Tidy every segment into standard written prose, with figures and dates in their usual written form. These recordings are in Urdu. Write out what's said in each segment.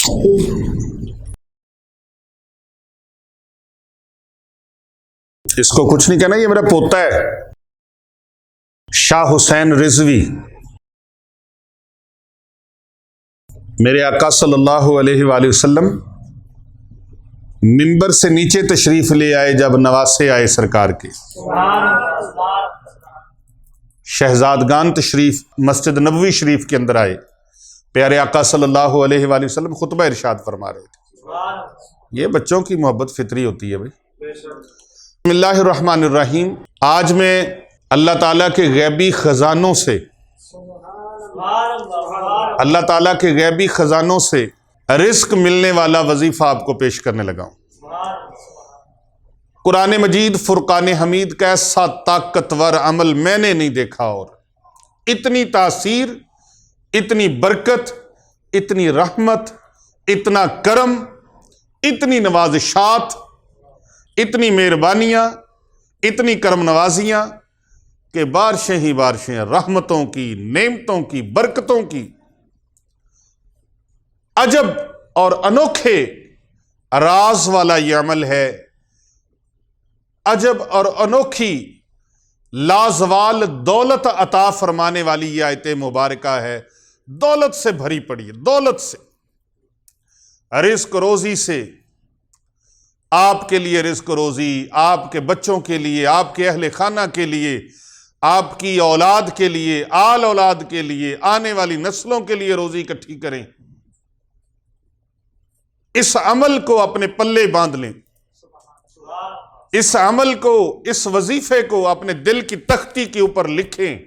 اس کو کچھ نہیں کہنا، یہ میرا پوتا ہے شاہ حسین رضوی، میرے آقا صلی اللہ علیہ وآلہ وسلم منبر سے نیچے تشریف لے آئے جب نواسے آئے سرکار کے، شہزادگان تشریف مسجد نبوی شریف کے اندر آئے، پیارے آقا صلی اللہ علیہ وآلہ وسلم خطبہ ارشاد فرما رہے تھے۔ یہ بچوں کی محبت فطری ہوتی ہے بھائی۔ بسم اللہ الرحمن الرحیم۔ آج میں اللہ تعالیٰ کے غیبی خزانوں سے رزق ملنے والا وظیفہ آپ کو پیش کرنے لگا ہوں۔ قرآن مجید فرقان حمید کا ایسا طاقتور عمل میں نے نہیں دیکھا، اور اتنی تاثیر، اتنی برکت، اتنی رحمت، اتنا کرم، اتنی نوازشات، اتنی مہربانیاں، اتنی کرم نوازیاں کہ بارشیں ہی بارشیں رحمتوں کی، نعمتوں کی، برکتوں کی۔ عجب اور انوکھے راز والا یہ عمل ہے، عجب اور انوکھی لازوال دولت عطا فرمانے والی یہ آیت مبارکہ ہے، دولت سے بھری پڑی ہے، دولت سے، رزق روزی سے، آپ کے لیے رزق روزی، آپ کے بچوں کے لیے، آپ کے اہل خانہ کے لیے، آپ کی اولاد کے لیے، آل اولاد کے لیے، آنے والی نسلوں کے لیے روزی اکٹھی کریں۔ اس عمل کو اپنے پلے باندھ لیں، اس عمل کو، اس وظیفے کو اپنے دل کی تختی کے اوپر لکھیں،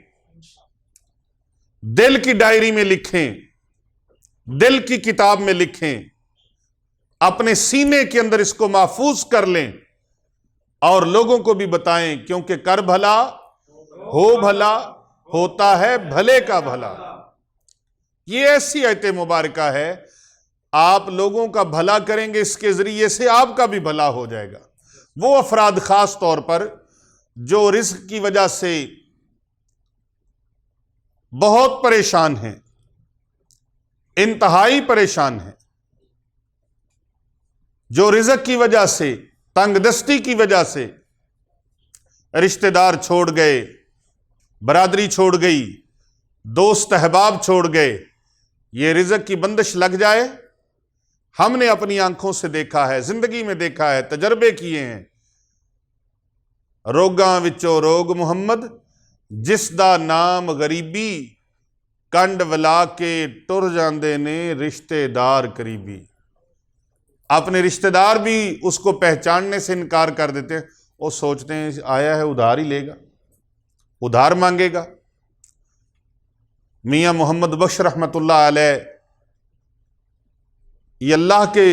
دل کی ڈائری میں لکھیں، دل کی کتاب میں لکھیں، اپنے سینے کے اندر اس کو محفوظ کر لیں اور لوگوں کو بھی بتائیں، کیونکہ کر بھلا ہو بھلا ہوتا ہے بھلے کا بھلا۔ یہ ایسی آیت مبارکہ ہے، آپ لوگوں کا بھلا کریں گے، اس کے ذریعے سے آپ کا بھی بھلا ہو جائے گا۔ وہ افراد خاص طور پر جو رزق کی وجہ سے بہت پریشان ہیں، انتہائی پریشان ہیں، جو رزق کی وجہ سے، تنگ دستی کی وجہ سے رشتہ دار چھوڑ گئے، برادری چھوڑ گئی، دوست احباب چھوڑ گئے، یہ رزق کی بندش لگ جائے، ہم نے اپنی آنکھوں سے دیکھا ہے، زندگی میں دیکھا ہے، تجربے کیے ہیں۔ روگاں وچوں روگ محمد جس دا نام غریبی، کنڈ ولا کے ٹر جاندے نے رشتے دار قریبی۔ اپنے رشتہ دار بھی اس کو پہچاننے سے انکار کر دیتے ہیں، وہ سوچتے ہیں آیا ہے ادھار ہی لے گا، ادھار مانگے گا۔ میاں محمد بخش رحمت اللہ علیہ یہ اللہ کے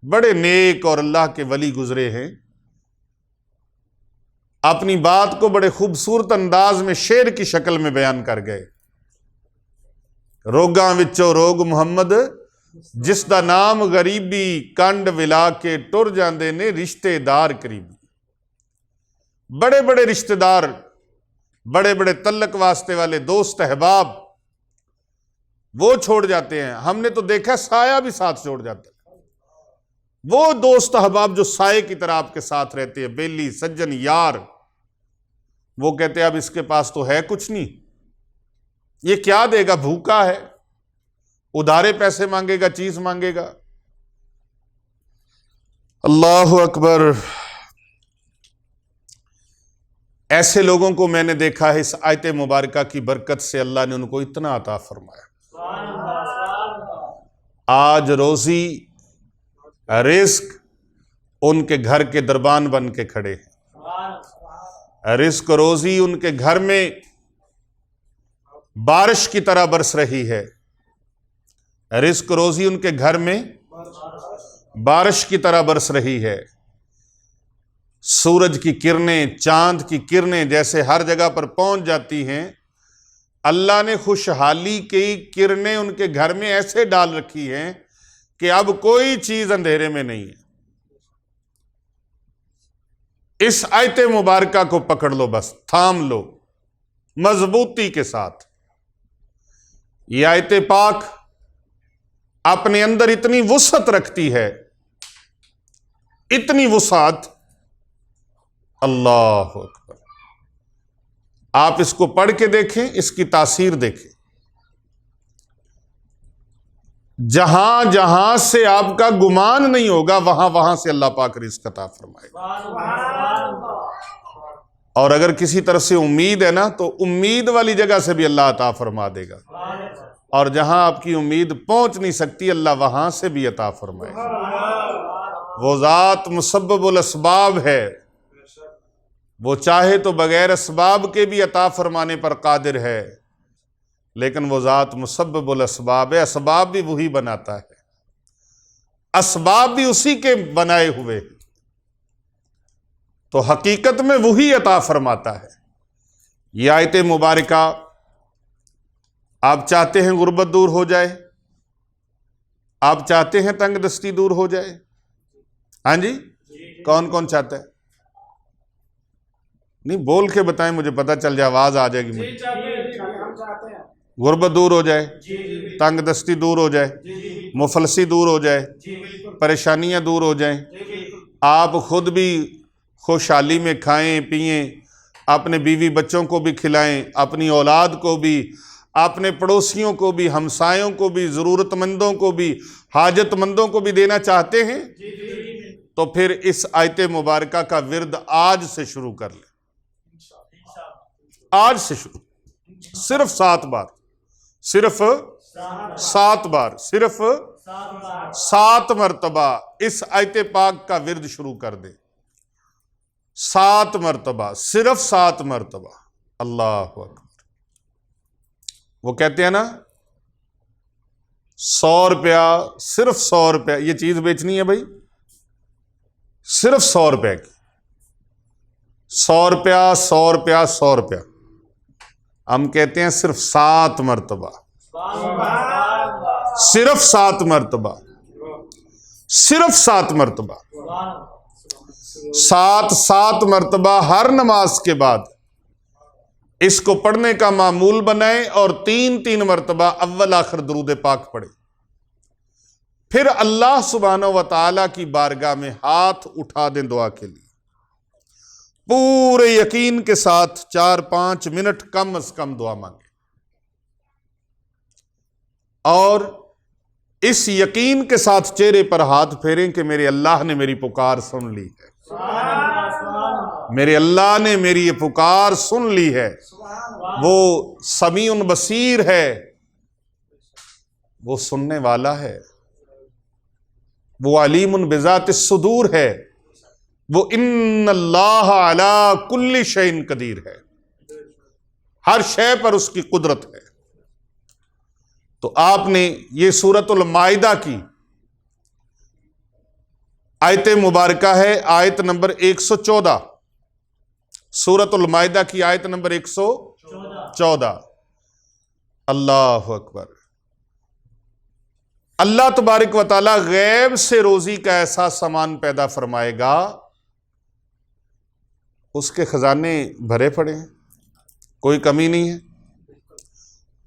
بڑے نیک اور اللہ کے ولی گزرے ہیں، اپنی بات کو بڑے خوبصورت انداز میں شعر کی شکل میں بیان کر گئے۔ روگاں وچوں روگ محمد جس دا نام غریبی، کنڈ ولا کے ٹر جاندے نے رشتے دار قریبی۔ بڑے بڑے رشتے دار، بڑے بڑے تعلق واسطے والے دوست احباب وہ چھوڑ جاتے ہیں۔ ہم نے تو دیکھا سایہ بھی ساتھ چھوڑ جاتا ہے۔ وہ دوست احباب جو سائے کی طرح آپ کے ساتھ رہتے ہیں، بیلی سجن یار، وہ کہتے ہیں اب اس کے پاس تو ہے کچھ نہیں، یہ کیا دے گا، بھوکا ہے، ادھارے پیسے مانگے گا، چیز مانگے گا۔ اللہ اکبر۔ ایسے لوگوں کو میں نے دیکھا ہے، اس آیت مبارکہ کی برکت سے اللہ نے ان کو اتنا عطا فرمایا۔ آج روزی، رزق ان کے گھر کے دربان بن کے کھڑے ہیں۔ رزق روزی ان کے گھر میں بارش کی طرح برس رہی ہے، رزق روزی ان کے گھر میں بارش کی طرح برس رہی ہے۔ سورج کی کرنیں، چاند کی کرنیں جیسے ہر جگہ پر پہنچ جاتی ہیں، اللہ نے خوشحالی کی کرنیں ان کے گھر میں ایسے ڈال رکھی ہیں کہ اب کوئی چیز اندھیرے میں نہیں ہے۔ اس آیت مبارکہ کو پکڑ لو، بس تھام لو مضبوطی کے ساتھ۔ یہ آیت پاک اپنے اندر اتنی وسعت رکھتی ہے، اتنی وسعت، اللہ اکبر۔ آپ اس کو پڑھ کے دیکھیں، اس کی تاثیر دیکھیں۔ جہاں جہاں سے آپ کا گمان نہیں ہوگا، وہاں وہاں سے اللہ پاک رزق عطا فرمائے گا۔ اور اگر کسی طرف سے امید ہے نا، تو امید والی جگہ سے بھی اللہ عطا فرما دے گا، اور جہاں آپ کی امید پہنچ نہیں سکتی، اللہ وہاں سے بھی عطا فرمائے گا۔ وہ ذات مسبب الاسباب ہے، وہ چاہے تو بغیر اسباب کے بھی عطا فرمانے پر قادر ہے، لیکن وہ ذات مسبب الاسباب ہے، اسباب بھی وہی بناتا ہے، اسباب بھی اسی کے بنائے ہوئے، تو حقیقت میں وہی عطا فرماتا ہے۔ یہ آیت مبارکہ، آپ چاہتے ہیں غربت دور ہو جائے، آپ چاہتے ہیں تنگ دستی دور ہو جائے؟ ہاں جی، کون کون چاہتا ہے؟ نہیں، بول کے بتائیں، مجھے پتہ چل جائے، آواز آ جائے گی مجھے۔ غربت دور ہو جائے، تنگ دستی دور ہو جائے، مفلسی دور ہو جائے، پریشانیاں دور ہو جائیں، آپ خود بھی خوشحالی میں کھائیں پئیں، اپنے بیوی بچوں کو بھی کھلائیں، اپنی اولاد کو بھی، اپنے پڑوسیوں کو بھی، ہمسایوں کو بھی، ضرورت مندوں کو بھی، حاجت مندوں کو بھی دینا چاہتے ہیں، تو پھر اس آیت مبارکہ کا ورد آج سے شروع کر لیں۔ آج سے شروع، صرف 7 بار، صرف 7 بار، صرف 7 مرتبہ اس آیت پاک کا ورد شروع کر دیں۔ 7 مرتبہ، صرف 7 مرتبہ، اللہ اکبر۔ وہ کہتے ہیں نا، 100 روپیہ، صرف 100 روپیہ، یہ چیز بیچنی ہے بھائی، صرف 100 روپے کی، 100 روپیہ، 100 روپیہ، 100 روپیہ، ہم کہتے ہیں صرف 7 مرتبہ، صرف 7 مرتبہ، صرف 7 مرتبہ، 7 مرتبہ ہر نماز کے بعد اس کو پڑھنے کا معمول بنائیں، اور 3 مرتبہ اول آخر درود پاک پڑھیں۔ پھر اللہ سبحانہ و تعالیٰ کی بارگاہ میں ہاتھ اٹھا دیں دعا کے لیے، پورے یقین کے ساتھ 4-5 منٹ کم از کم دعا مانگیں، اور اس یقین کے ساتھ چہرے پر ہاتھ پھیریں کہ میرے اللہ نے میری پکار سن لی ہے، میرے اللہ نے میری یہ پکار سن لی ہے، وہ سمیع بصیر ہے، وہ سننے والا ہے، وہ علیم بذات الصدور ہے، وہ ان اللہ علی کل شیء قدیر ہے، ہر شے پر اس کی قدرت ہے۔ تو آپ نے یہ سورۃ المائدہ کی آیت مبارکہ ہے، آیت نمبر 114، سورۃ المائدہ کی آیت نمبر 114۔ اللہ اکبر۔ اللہ تبارک و تعالی غیب سے روزی کا ایسا سامان پیدا فرمائے گا، اس کے خزانے بھرے پڑے ہیں، کوئی کمی نہیں ہے۔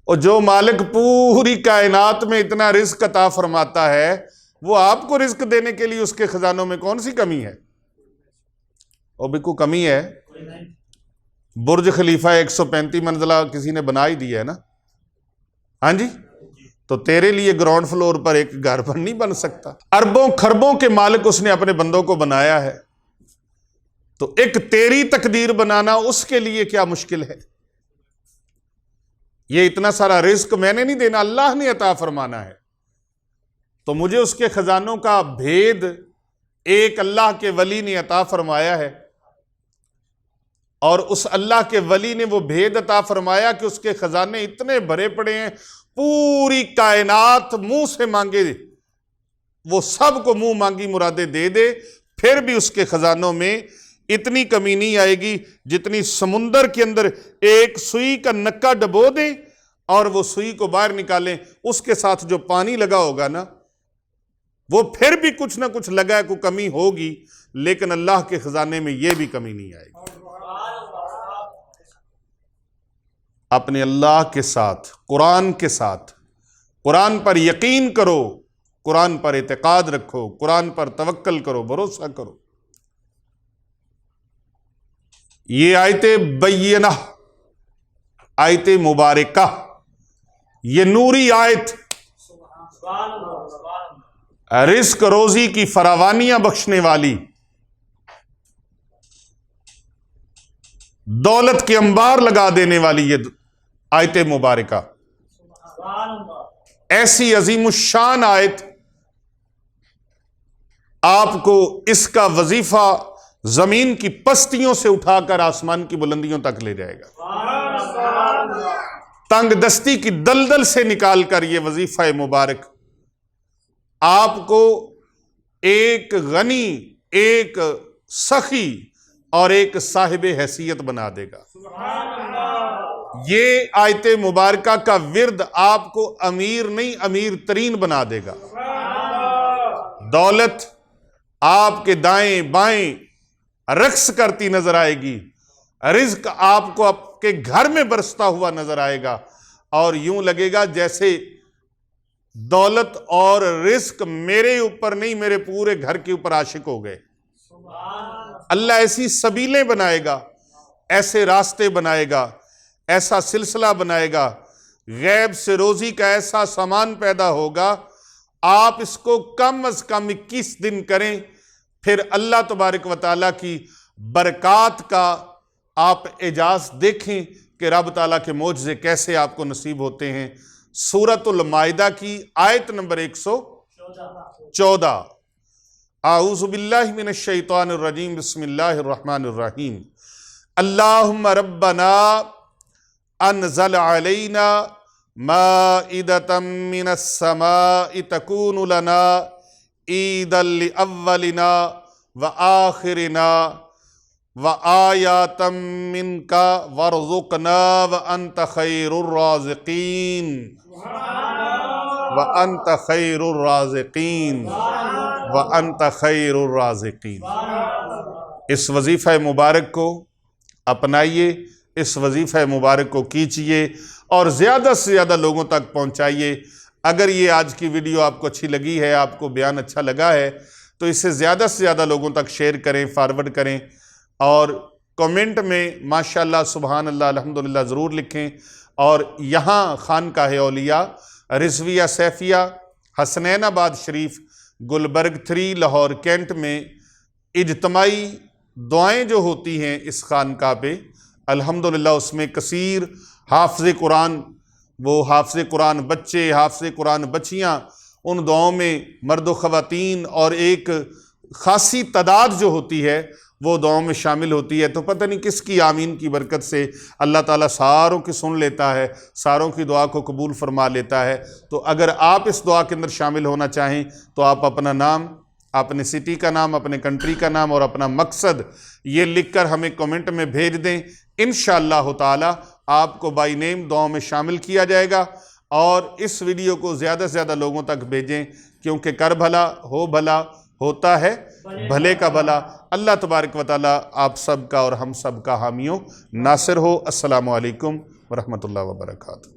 اور جو مالک پوری کائنات میں اتنا رزق عطا فرماتا ہے، وہ آپ کو رزق دینے کے لیے اس کے خزانوں میں کون سی کمی ہے؟ اور بھی کوئی کمی ہے؟ برج خلیفہ 135 منزلہ کسی نے بنا ہی دیا ہے نا، ہاں جی، تو تیرے لیے گراؤنڈ فلور پر ایک گھر پر نہیں بن سکتا؟ اربوں خربوں کے مالک اس نے اپنے بندوں کو بنایا ہے، تو ایک تیری تقدیر بنانا اس کے لیے کیا مشکل ہے؟ یہ اتنا سارا رزق میں نے نہیں دینا، اللہ نے عطا فرمانا ہے، تو مجھے اس کے خزانوں کا بھید ایک اللہ کے ولی نے عطا فرمایا ہے، اور اس اللہ کے ولی نے وہ بھید عطا فرمایا کہ اس کے خزانے اتنے بھرے پڑے ہیں، پوری کائنات منہ سے مانگے وہ سب کو منہ مانگی مرادیں دے دے، پھر بھی اس کے خزانوں میں اتنی کمی نہیں آئے گی جتنی سمندر کے اندر ایک سوئی کا نکا ڈبو دیں اور وہ سوئی کو باہر نکالیں، اس کے ساتھ جو پانی لگا ہوگا نا، وہ پھر بھی کچھ نہ کچھ لگا ہے، کوئی کمی ہوگی، لیکن اللہ کے خزانے میں یہ بھی کمی نہیں آئے گی۔ اپنے اللہ کے ساتھ، قرآن کے ساتھ، قرآن پر یقین کرو قرآن پر اعتقاد رکھو، قرآن پر توکل کرو، بھروسہ کرو۔ یہ آیت بینہ، آیت مبارکہ، یہ نوری آیت رزق روزی کی فراوانیاں بخشنے والی، دولت کے انبار لگا دینے والی یہ آیت مبارکہ، ایسی عظیم الشان آیت، آپ کو اس کا وظیفہ زمین کی پستیوں سے اٹھا کر آسمان کی بلندیوں تک لے جائے گا، تنگ دستی کی دلدل سے نکال کر یہ وظیفہ مبارک آپ کو ایک غنی، ایک سخی اور ایک صاحب حیثیت بنا دے گا۔ یہ آیت مبارکہ کا ورد آپ کو امیر نہیں، امیر ترین بنا دے گا۔ دولت آپ کے دائیں بائیں رقص کرتی نظر آئے گی، رزق آپ کو آپ کے گھر میں برستا ہوا نظر آئے گا، اور یوں لگے گا جیسے دولت اور رزق میرے اوپر نہیں، میرے پورے گھر کے اوپر عاشق ہو گئے۔ اللہ ایسی سبیلیں بنائے گا، ایسے راستے بنائے گا، ایسا سلسلہ بنائے گا، غیب سے روزی کا ایسا سامان پیدا ہوگا، آپ اس کو کم از کم 21 دن کریں، پھر اللہ تبارک و تعالیٰ کی برکات کا آپ اعجاز دیکھیں کہ رب تعالیٰ کے معجزے کیسے آپ کو نصیب ہوتے ہیں۔ سورۃ المائدہ کی آیت نمبر 114، اعوذ باللہ من الشیطان الرجیم، بسم اللہ الرحمن الرحیم، اللہم ربنا انزل علینا مائدۃ من السماء تکون لنا عیدا لاولنا وآخرنا وآیاتا منک وارزقنا وانت خیر الرازقین، وانت خیر الرازقین، وانت خیر الرازقین۔ اس وظیفہ مبارک کو اپنائیے، اس وظیفہ مبارک کو کیجیے اور زیادہ سے زیادہ لوگوں تک پہنچائیے۔ اگر یہ آج کی ویڈیو آپ کو اچھی لگی ہے، آپ کو بیان اچھا لگا ہے، تو اسے زیادہ سے زیادہ لوگوں تک شیئر کریں، فارورڈ کریں، اور کومنٹ میں ماشاءاللہ، سبحان اللہ، الحمدللہ ضرور لکھیں۔ اور یہاں خانقاہ اولیاء رضویہ سیفیہ حسنین آباد شریف گلبرگ 3 لاہور کینٹ میں اجتماعی دعائیں جو ہوتی ہیں اس خانقاہ پہ، الحمدللہ اس میں کثیر حافظ قرآن، وہ حافظ قرآن بچے، حافظ قرآن بچیاں، ان دعاؤں میں مرد و خواتین اور ایک خاصی تعداد جو ہوتی ہے وہ دعاؤں میں شامل ہوتی ہے۔ تو پتہ نہیں کس کی آمین کی برکت سے اللہ تعالیٰ ساروں کی سن لیتا ہے، ساروں کی دعا کو قبول فرما لیتا ہے۔ تو اگر آپ اس دعا کے اندر شامل ہونا چاہیں تو آپ اپنا نام، اپنے سٹی کا نام، اپنے کنٹری کا نام اور اپنا مقصد یہ لکھ کر ہمیں کمنٹ میں بھیج دیں۔ انشاءاللہ تعالیٰ آپ کو بائی نیم دعاؤں میں شامل کیا جائے گا۔ اور اس ویڈیو کو زیادہ سے زیادہ لوگوں تک بھیجیں، کیونکہ کر بھلا ہو بھلا ہوتا ہے بھلے کا بھلا۔ اللہ تبارک و تعالیٰ آپ سب کا اور ہم سب کا حامی و ناصر ہو۔ السلام علیکم ورحمۃ اللہ وبرکاتہ۔